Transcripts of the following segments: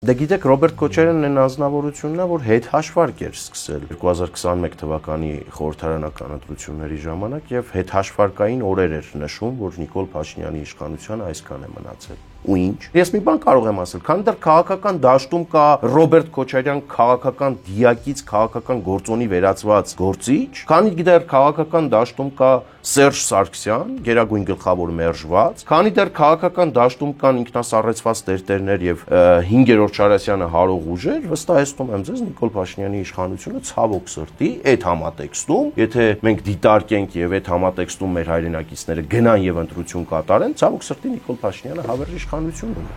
Դե գիտեք, Ռոբերտ Քոչարյանն այն անձնավորությունն է, որ հետհաշվարկ էր սկսել 2021 թվականի խորհրդարանական ընտրությունների ժամանակ եւ հետհաշվարկային օրեր էր նշում, որ Նիկոլ Փաշինյանի իշխանության այսքան է մնացել։ Ու ինչ։ Ես մի բան կարող եմ ասել, քանի դեռ քաղաքական դաշտում կա Ռոբերտ Քոչարյան քաղաքական դիակից, քաղաքական գործոնի վերածված գործիչ, քանի դեռ քաղաքական դաշտում կա Սերժ Սարգսյան, գերագույն գլխավոր մերժված, քանի դեռ քաղաքական դաշտում կան ինքնասառեցված տերտերներ եւ 5-րդ Շարասյանը հարող ուժեր, վստահեցնում եմ ձեզ Նիկոլ Փաշինյանի իշխանությունը ցավոք սրտի այդ համատեքստում, եթե մենք դիտարկենք եւ այդ համատեքստում մեր հայրենակիցները գնան եւ ընտրություն կատարեն, ցավոք սրտի Նիկոլ Փաշինյանը հավերժ իշխանություն ունի։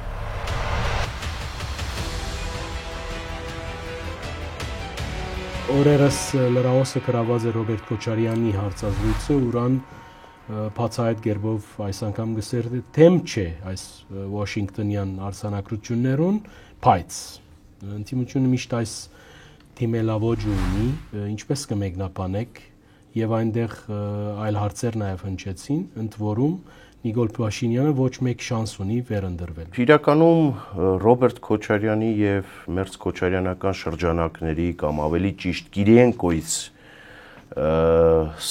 Օրերս լրահոսը գրաված է Ռոբերտ Քոչարյանի հարցազրույցը, ուրան բացահայտ գերբով այս անգամ գսեր թեմ չէ այս Վաշինգտոնյան արձանագրություններուն, բայց ինտիմությունը միշտ այս թիմելավոճ ունի, ինչպես կմեկնաբանեք եւ այնտեղ այլ հարցեր նաեւ հնչեցին, ընդ որում Նիկոլ Փաշինյանը ոչ մեկ շանս ունի վերընտրվել։ Իրականում Ռոբերտ Քոչարյանի եւ Մերձ Քոչարյանական շրջանակների կամ ավելի ճիշտ Կիրիենկոից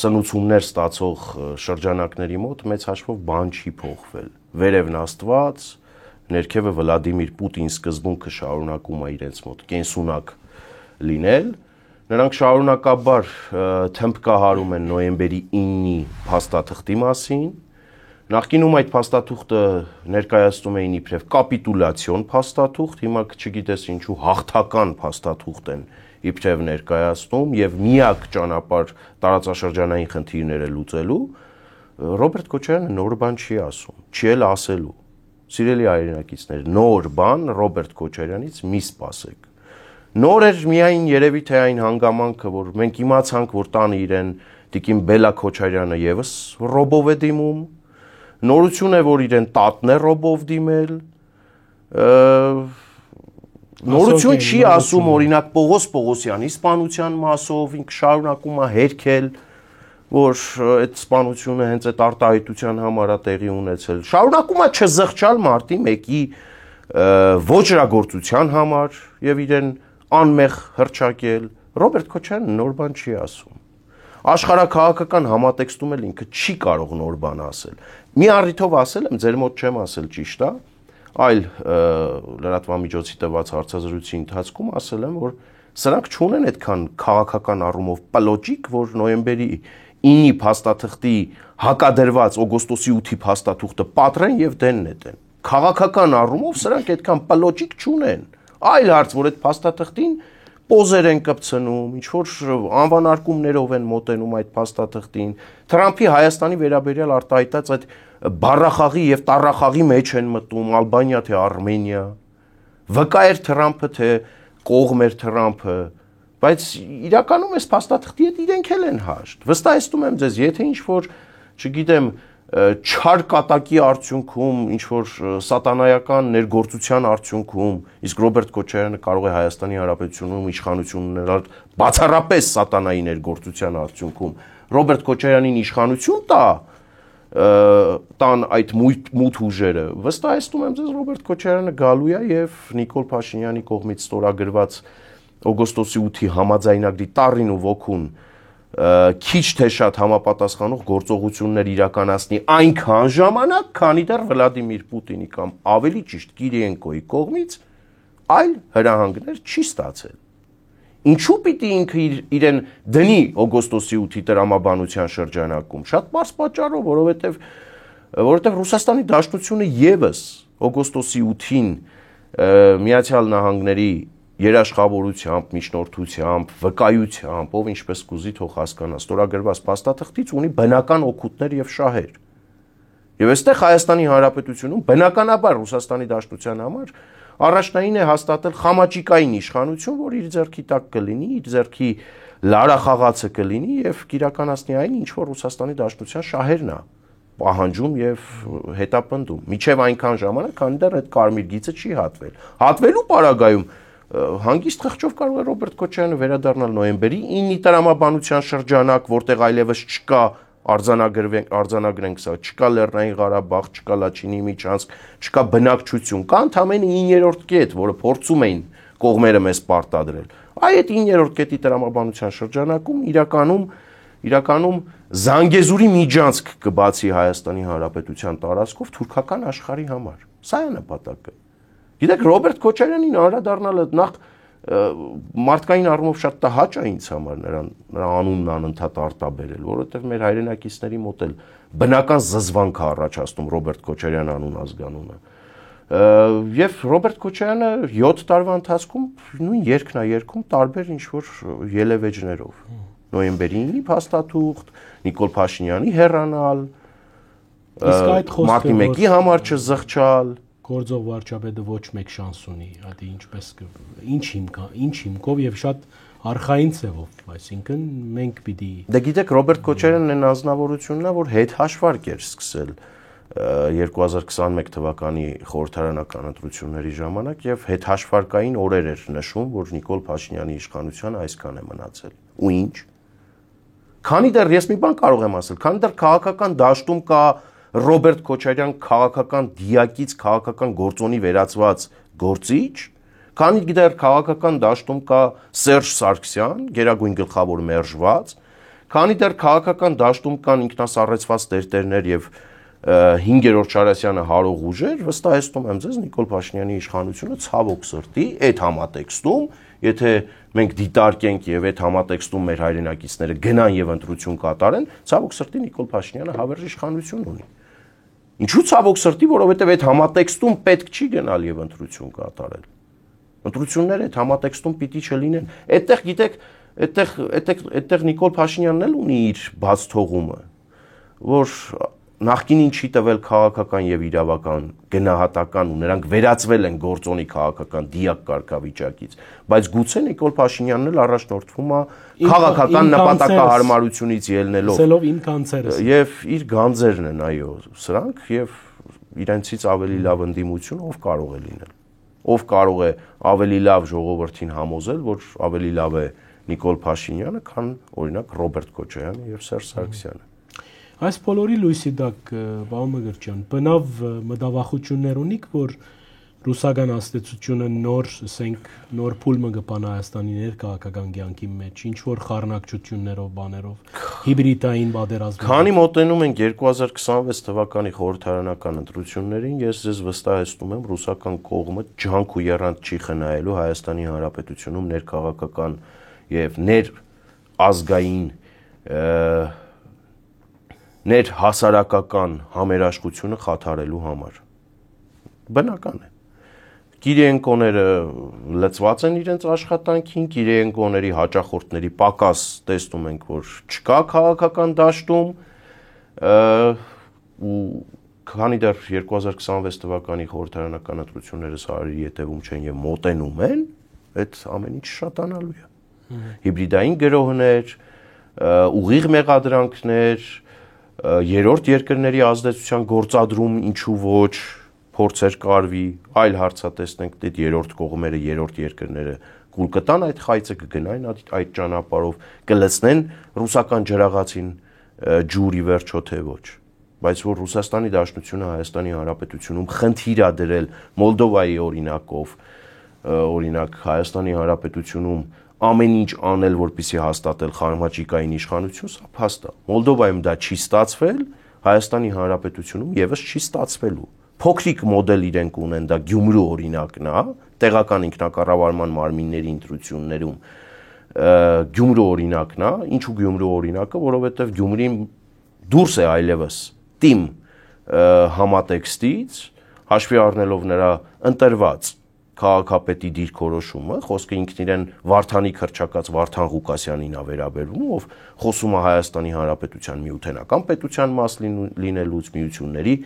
սնուցումներ ստացող շրջանակների մոտ մեծ հաշվով բան չի փոխվել։ Վերևն Աստված, ներքևը Վլադիմիր Պուտին սկզբունքը շարունակում է իրենց մոտ կենսունակ լինել։ Նրանք շարունակաբար թմբկահարում են նոյեմբերի 9-ի փաստաթղթի մասին։ Նախկինում այդ փաստաթուղթը ներկայացնում էին իբրև կապիտուլյացիոն փաստաթուղթ, հիմա չգիտես ինչու հաղթական փաստաթուղթ են իբրև ներկայացնում եւ միակ ճանապարհ տարածաշրջանային խնդիրները լուծելու Ռոբերտ Քոչարյանը նոր բան չի ասում, չի էլ ասելու։ Սիրելի հայրենակիցներ, նոր բան Ռոբերտ Քոչարյանից մի սպասեք։ Նոր էր միայն երևի թե այն հանգամանքը, որ մենք իմացանք, որ տանը իրեն Տիկին Բելա Քոչարյանը եւս ռոբով է դիմում։ Նորություն է, որ իրեն տատն է ռոբով դիմել։ Նորություն չի ասում օրինակ Պողոս Պողոսյանի սպանության մասով, ինքը շարունակում է հերքել, որ այդ սպանությունը հենց այդ արտահայտության համար է տեղի ունեցել։ Շարունակում է չզղջալ մարտի 1-ի ոճրագործության համար եւ իրեն անմեղ հռչակել։ Ռոբերտ Քոչարյանը նոր բան չի ասում։ Աշխարհաքաղաքական համատեքստում էլ ինքը չի կարող նոր բան ասել։ Մի առիթով ասել եմ, ձեր մոտ չեմ ասել ճիշտ է, այլ լրատվամիջոցի տված հարցազրույցի ընթացքում ասել եմ, որ սրանք չունեն այդքան քաղաքական առումով պլոճիկ, որ նոյեմբերի 9-ի փաստաթղթի հակադրված օգոստոսի 8-ի փաստաթուղթը պատրեն եւ դեն նետեն։ Քաղաքական առումով սրանք այդքան պլոճիկ չունեն։ Այլ հարց, որ այդ փաստաթղթին պոզեր են կպցնում, ինչ որ անվանարկումներով են մոտենում այդ փաստաթղթին, Թրամփի Հայաստանի վերաբերյալ արտահայտած այդ բառախաղի եւ տառախաղի մեջ են մտնում Ալբանիա թե Արմենիա, վկա էր Թրամփը թե կողմ էր Թրամփը, բայց իրականում այս փաստաթղթի հետ իրենք էլ են հաշտ։ Վստահեցնում եմ ձեզ, եթե ինչ որ, չգիտեմ, չար կատակի արդյունքում, ինչ որ սատանայական ներգործության արդյունքում, իսկ Ռոբերտ Քոչարյանը կարող է Հայաստանի Հանրապետությունում իշխանություն ունենալ բացառապես սատանայի ներգործության արդյունքում, Ռոբերտ Քոչարյանին իշխանություն տան այդ մութ ուժերը, վստահեցնում եմ ձեզ Ռոբերտ Քոչարյանը գալու է եւ Նիկոլ Փաշինյանի կողմից ստորագրված օգոստոսի 8-ի համաձայնագրի տառին ու ոգուն քիչ թե շատ համապատասխանող գործողություններ իրականացնի այնքան ժամանակ, քանի դեռ Վլադիմիր Պուտինի կամ ավելի ճիշտ Կիրիենկոյի կողմից այլ հրահանգներ չի ստացել։ Ինչու պիտի ինքը իրեն դնի օգոստոսի 8-ի տրամաբանության շրջանակում։ Շատ բարձ պատճառով, որովհետև Ռուսաստանի Դաշնությունը եւս օգոստոսի 8-ին Միացյալ Նահանգների երաշխավորությամբ, միջնորդությամբ, վկայությամբ, ով ինչպես կուզի թող հասկանա, ստորագրված փաստաթղթից ունի բնական օգուտներ եւ շահեր։ Եվ այստեղ Հայաստանի Հանրապետությունում բնականաբար Ռուսաստանի Դաշնության համար առաջնային է հաստատել խամաճիկային իշխանություն, որ իր ձեռքի տակ կլինի, իր ձեռքի լարախաղացը կլինի եւ կիրականացնի այն, ինչ որ Ռուսաստանի Դաշնության շահերն է պահանջում եւ հետապնդում։ Միջև այնքան ժամանակ, քանի դեռ այդ կարմիր գիծը չի հատվել։ Հատվելու պարագայում հանգիստ խղճով կարող է Ռոբերտ Քոչարյանը վերադառնալ նոյեմբերի 9-ի տրամաբանության շրջանակ, որտեղ այլևս չկա արձանագրենք սա, չկա Լեռնային Ղարաբաղ, չկա Լաչինի միջանցք, չկա բնակչություն, կա ընդամենը 9-րդ կետ, որը փորձում էին կողմերը մեզ պարտադրել։ Այդ 9-րդ կետի տրամաբանության շրջանակում իրականում Զանգեզուրի միջանցք կբացի Հայաստանի Հանրապետության տարածքով թուրքական աշխարհի համար։ Սա է նպատակը։ Գիտեք, Ռոբերտ Քոչարյանին անդրադառնալը նախ մարդկային առումով շատ տհաճ է ինձ համար նրա անունն անընդհատ արտաբերել, որովհետև մեր հայրենակիցների մոտ էլ բնական զզվանք է առաջացնում Ռոբերտ Քոչարյան անուն ազգանունը։ Եվ Ռոբերտ Քոչարյանը 7 տարվա ընթացքում նույն երգն է երգում տարբեր ինչ-որ ելևէջներով։ Նոյեմբերի 9-ի փաստաթուղթ, Նիկոլ Փաշինյանի հեռանալ, մարտի 1-ի համար չզղջալ, գործող վարչապետը ոչ մեկ շանս ունի, հատի ինչպես ինչ հիմքով եւ շատ արխային ցևով, այսինքն մենք պիտի։ Դե գիտեք, Ռոբերտ Քոչարյանն այն անձնավորությունն է, որ հետ հաշվարկ էր սկսել 2021 թվականի խորհրդարանական ընտրությունների ժամանակ եւ հետ հաշվարկային օրեր էր նշում, որ Նիկոլ Փաշինյանի իշխանությունը այսքան է մնացել։ Ու ինչ։ Քանի դեռ ես մի բան կարող եմ ասել, քանի դեռ քաղաքական դաշտում կա Ռոբերտ Քոչարյան քաղաքական դիակից քաղաքական գործոնի վերածված գործիչ, քանի դեռ քաղաքական դաշտում կա Սերժ Սարգսյան, Գերագույն գլխավոր մերժված, քանի դեռ քաղաքական դաշտում կան ինքնասառեցված տերտերներ եւ 5-րդ Շարասյանը հարող ուժեր, վստահեցնում եմ ձեզ Նիկոլ Փաշինյանի իշխանությունը ցավոք սրտի այդ համատեքստում, եթե մենք դիտարկենք եւ այդ համատեքստում մեր հայրենակիցները գնան եւ ընտրություն կատարեն, ցավոք սրտի Նիկոլ Փաշինյանը հավերժ իշխանություն ունի։ Ինչու ցավոք սրտի, որովհետև այդ համատեքստում պետք չի գնալ եւ ընտրություն կատարել։ Ընտրությունները այդ համատեքստում պիտի չլինեն։ Այդտեղ գիտեք, այդտեղ Նիկոլ Փաշինյանն էլ ունի իր բաց թողումը, որ նախկինին չի տվել քաղաքական եւ իրավական գնահատական ու նրանք վերածվել են գործոնի քաղաքական դիակ կարգավիճակից, բայց գուցե Նիկոլ Փաշինյանն էլ առաջնորդվում է քաղաքական նպատակահարմարությունից ելնելով։ Սելով իմ կանցերս։ Եվ իր գանձերն են, այո, սրանք եւ իրենցից ավելի լավ ընդդիմություն ով կարող է լինել։ Ով կարող է ավելի լավ ժողովրդին համոզել, որ ավելի լավ է Նիկոլ Փաշինյանը, քան օրինակ Ռոբերտ Քոչարյանը եւ Սերժ Սարգսյանը։ Այս բոլորի լույսի տակ պարոն Մկրտչյան, բնավ մտավախություններ ունիք, որ ռուսական աստեցությունը նոր փուլ կգնա Հայաստանի ներքաղաքական կյանքի մեջ, ինչ որ խառնակցություններով, բաներով, հիբրիդային պատերազմ։ Քանի մոտենում ենք 2026 թվականի խորհրդարանական ընտրություններին, ես ձեզ վստահեցնում եմ, ռուսական կողմը ջանք ու եռանդ չի խնայելու Հայաստանի Հանրապետությունում ներքաղաքական եւ ներազգային ներհասարակական համերաշխությունը խաթարելու համար։ Բնական է։ Կիրիենկոները լծված են իրենց աշխատանքին, Կիրիենկոների հաճախորդների պակաս տեսնում ենք, որ չկա քաղաքական դաշտում, ու քանի դեռ 2026 թվականի խորհրդարանական ընտրությունները սարի ետևում չեն եւ մոտենում են, այդ ամեն ինչ շատանալու է։ Հիբրիդային գրոհներ, ուղիղ մեղադրանքներ, երրորդ երկրների ազդեցության գործադրում ինչու ոչ փորձեր կարվի, այլ հարցատեսնենք դե երրորդ կողմերը, երրորդ երկրները կուլ կտան այդ խայծը կգնային այդ ճանապարհով, կլցնեն ռուսական ջրաղացին ջուրի վերջո թե ոչ։ Բայց որ Ռուսաստանի Դաշնությունը Հայաստանի Հանրապետությունում խնդիր ա դրել Մոլդովայի օրինակով, օրինակ Հայաստանի Հանրապետությունում ամեն ինչ անել, որպեսզի հաստատել խարմաճիկային իշխանություն, սա փաստ է։ Մոլդովայում դա չի ստացվել, Հայաստանի Հանրապետությունում եւս չի ստացվելու։ Փոքրիկ մոդել իրենք ունեն, դա Գյումրու օրինակն է, տեղական ինքնակառավարման մարմինների ընտրություններում Գյումրու օրինակն է, ինչու Գյումրու օրինակը, որովհետեւ Գյումրին դուրս է այլևս թիմ համատեքստից, հաշվի առնելով նրա ընտրված քաղաքապետի դիրքորոշումը, խոսքը ինքն իրեն Վարդանի քրչակած Վարդան Ղուկասյանին է վերաբերվում, ով խոսում է Հայաստանի Հանրապետության միութենական պետության մաս լինելուց, միությունների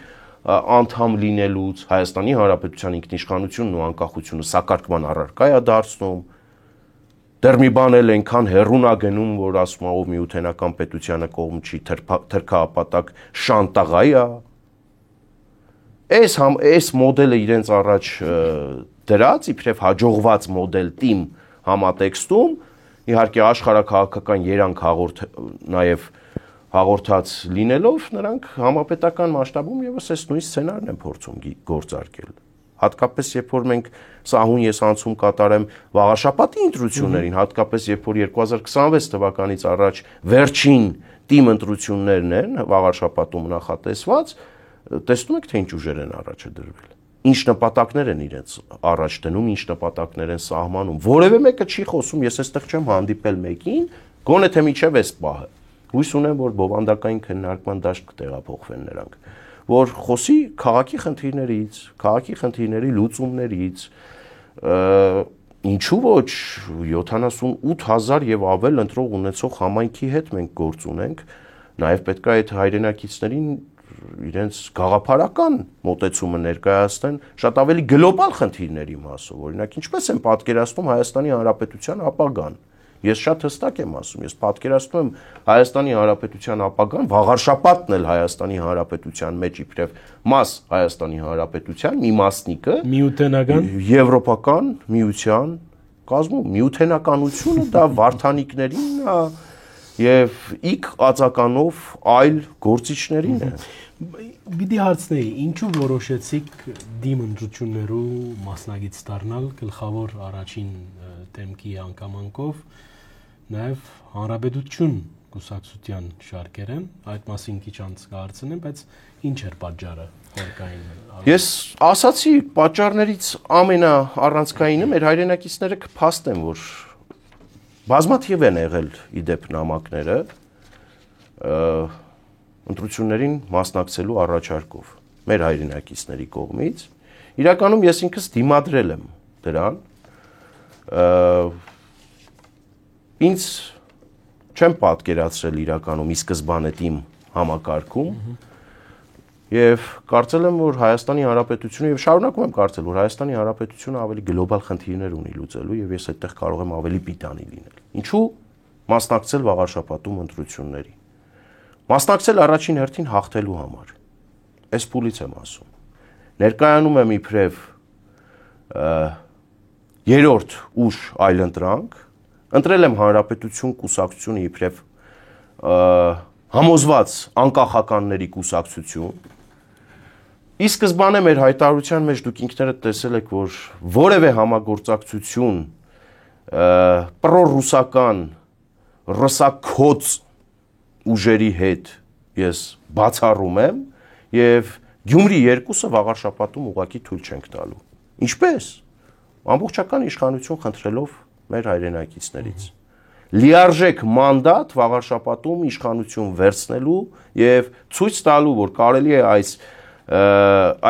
անդամ լինելուց, Հայաստանի Հանրապետության ինքնիշխանությունն ու անկախությունը սակարկման առարկա է դարձնում։ Դեռ մի բան էլ այնքան հեռուն է գնում, որ ասում է ով միութենական պետությանը կողմ չի, թրքահապատակ շանտաղայի է։ Այս մոդելը իրենց առաջ դրած, իբրև հաջողված մոդել թիմ համատեքստում, իհարկե աշխարհաքաղաքական երանգ հաղորդ նաև հաղորդած լինելով նրանք համապետական մասշտաբում եւս այս նույն սցենարն են փորձում գործարկել։ Հատկապես երբ որ մենք սահուն ես անցում կատարեմ վաղաշաբաթի ընտրություններին, հատկապես երբ որ 2026 թվականից առաջ վերջին թիմ ընտրություններն են վաղաշաբաթում նախատեսված, տեսնում եք թե ինչ ուժեր են առաջ դրվել։ Ինչ նպատակներ են իրենց առաջ դնում, ինչ նպատակներ են սահմանում։ Որևէ մեկը չի խոսում, ես այստեղ չեմ հանդիպել մեկին, գոնե թե միջև էս պահը։ Հույս ունեմ, որ բովանդակային քննարկման դաշտ կտեղափոխվեն նրանք, որ խոսի քաղաքի խնդիրներից, քաղաքի խնդիրների լուծումներից, ինչու ոչ 78000 եւ ավել ընտրող ունեցող համայնքի հետ մենք գործ ունենք, նաեւ պետք է այդ հայրենակիցներին իրենց գաղափարական մոտեցումը ներկայացնեն շատ ավելի գլոբալ խնդիրների մասով, օրինակ ինչպես են պատկերացնում Հայաստանի Հանրապետության ապագան։ Ես շատ հստակ եմ ասում, ես պատկերացնում եմ Հայաստանի Հանրապետության ապագան, վաղարշապատն էլ Հայաստանի Հանրապետության մեջ իբրև մաս Հայաստանի Հանրապետության մի մասնիկը միութենական եվրոպական միության կազմում, միութենականությունը դա վարդանիկներին եւ իք ածականով այլ գործիչներին է։ Բիդի հարցնեի, ինչու որոշեցիք դիմ ընտրություններու մասնագիծ դառնալ գլխավոր առաջին դեմքի անգամանկով, նաև հանրապետություն կուսակցության շարքերեն, այդ մասին քիչ անց կհարցնեմ, բայց ինչ էր պատճառը խորքային։ Ես ասացի, պատճառներից ամենաառանցքայինը մեր հայրենակիցները կփաստեն, որ բազմաթիվ են եղել իդեպ նամակները ընտրություններին մասնակցելու առաջարկով մեր հայրենակիցների կողմից։ Իրականում ես ինքս դիմադրել եմ դրան։ Ինձ չեմ պատկերացրել իրականում ի սկզբանե իմ համակարգում եւ կարծել եմ, որ Հայաստանի Հանրապետությունը եւ շարունակում եմ կարծել, որ Հայաստանի Հանրապետությունը ավելի գլոբալ խնդիրներ ունի լուծելու եւ ես այդտեղ կարող եմ ավելի պիտանի լինել։ Ինչու մասնակցել վաղարշապատում ընտրությունների։ Մասնակցել առաջին հերթին հաղթելու համար։ Այս փուլից եմ ասում։ Ներկայանում եմ իբրև երրորդ ուժ այլընտրանք, ընտրել եմ Հանրապետություն կուսակցությունը իբրև համոզված անկախականների կուսակցություն։ Ի սկզբանե մեր հայտարարության մեջ դուք ինքներդ տեսել եք, որ որևէ համագործակցություն պրոռուսական ռուսակոց ուժերի հետ ես բացառում եմ եւ Գյումրի երկուսը վաղարշապատում ուղակի թույլ չենք տալու։ Ինչպես? Ամբողջական իշխանություն խնդրելով մեր հայրենակիցներից։ Լիարժեք մանդատ վաղարշապատում իշխանություն վերցնելու եւ ցույց տալու, որ կարելի է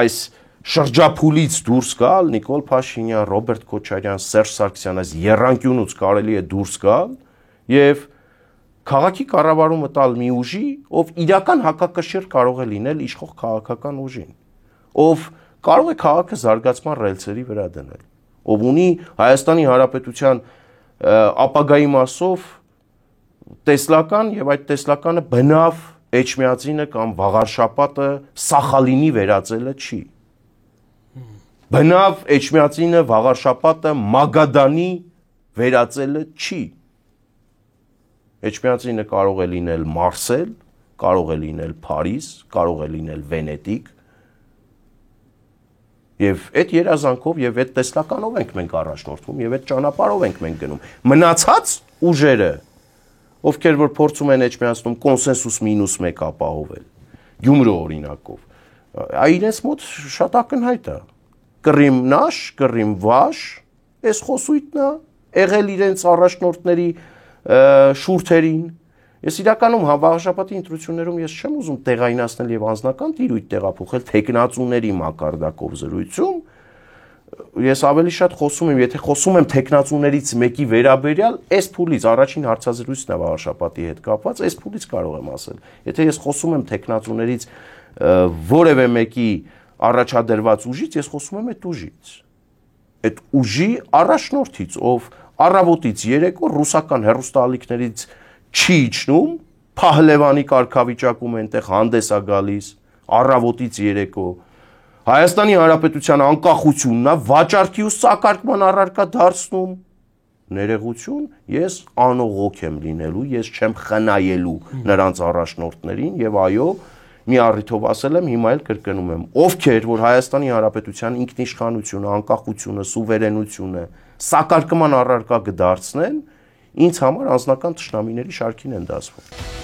այս շրջափուլից դուրս գալ, Նիկոլ Փաշինյան, Ռոբերտ Քոչարյան, Սերժ Սարգսյան, այս երանգյունուց կարելի է դուրս գալ եւ քաղաքի կառավարումը տալ մի ուժի, ով իրական հակակշիռ կարող է լինել իշխող քաղաքական ուժին, ով կարող է քաղաքը զարգացման ռելսերի վրա դնել, ով ունի Հայաստանի Հանրապետության ապագայի մասով տեսլական եւ այդ տեսլականը բնավ Էջմիածինը կամ Վաղարշապատը Սախալինի վերածելը չի։ Բնավ Էջմիածինը Վաղարշապատը Մագադանի վերածելը չի։ Էջմիածինը կարող է լինել Մարսել, կարող է լինել Փարիզ, կարող է լինել Վենետիկ։ Եվ այդ երազանքով եւ այդ տեսլականով ենք մենք առաջնորդվում եւ այդ ճանապարհով ենք մենք գնում։ Մնացած ուժերը, ովքեր որ փորձում են Էջմիածնում կոնսենսուս -1 ապահովել, Գյումրու օրինակով, իրենց մոտ շատ ակնհայտ է։ Կռիմ նաշ, կռիմ վաշ, այս խոսույթն է եղել իրենց առաջնորդների շուրթերին։ Ես իրականում վաղաշապատի ընտրություններում ես չեմ ուզում տեղայնացնել եւ անձնական տիրույթ տեղափոխել տեխնացուների մակարդակով զրույցում։ Ես ավելի շատ խոսում եմ, եթե խոսում եմ տեխնացուներից մեկի վերաբերյալ, այս փուլից առաջին հարցազրույցն է վաղաշապատի հետ կապված, այս փուլից կարող եմ ասել։ Եթե ես խոսում եմ տեխնացուներից որևէ մեկի առաջադրված ուժից, ես խոսում եմ այդ ուժից։ Այդ ուժի առաջնորդից, ով առավոտից երեկո ռուսական հեռուստաալիքներից չի իջնում, Փահլևանի կարգավիճակում այնտեղ հանդես է գալիս, առավոտից երեկո, Հայաստանի Հանրապետության անկախությունն է վաճառքի ու սակարկման առարկա դարձնում, ներեգություն, ես անողոք եմ լինելու, ես չեմ խնայելու նրանց առաջնորդներին եւ այո, մի առիթով ասել եմ, հիմա էլ կրկնում եմ, ովքեր որ Հայաստանի Հանրապետության ինքնիշխանությունը, անկախությունը, սուվերենությունը սակարկման առարկա կդարձնեն, ինձ համար անձնական թշնամիների շարքին են դասվում։